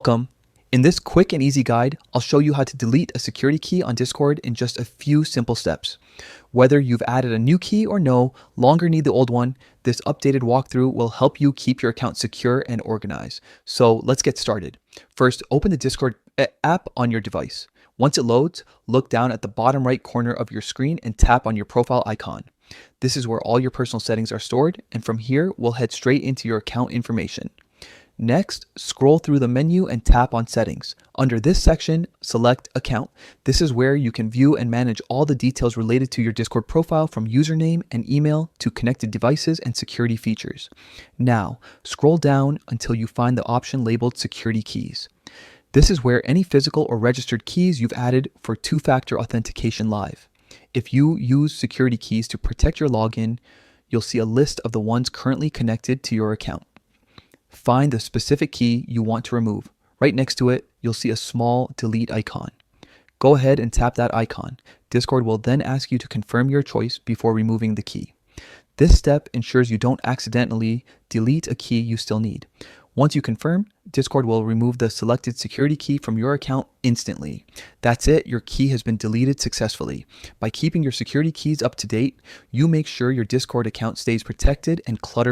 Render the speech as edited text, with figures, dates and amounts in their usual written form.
Welcome. In this quick and easy guide, I'll show you how to delete a security key on Discord in just a few simple steps. Whether you've added a new key or no longer need the old one, this updated walkthrough will help you keep your account secure and organized. So let's get started. First, open the Discord app on your device. Once it loads, look down at the bottom right corner of your screen and tap on your profile icon. This is where all your personal settings are stored, and from here, we'll head straight into your account information. Next, scroll through the menu and tap on Settings. Under this section, select Account. This is where you can view and manage all the details related to your Discord profile, from username and email to connected devices and security features. Now, scroll down until you find the option labeled Security Keys. This is where any physical or registered keys you've added for two-factor authentication live. If you use security keys to protect your login, you'll see a list of the ones currently connected to your account. Find the specific key you want to remove. Right next to it, you'll see a small delete icon. Go ahead and tap that icon. Discord will then ask you to confirm your choice before removing the key. This step ensures you don't accidentally delete a key you still need. Once you confirm, Discord will remove the selected security key from your account instantly. That's it, your key has been deleted successfully. By keeping your security keys up to date, you make sure your Discord account stays protected and clutter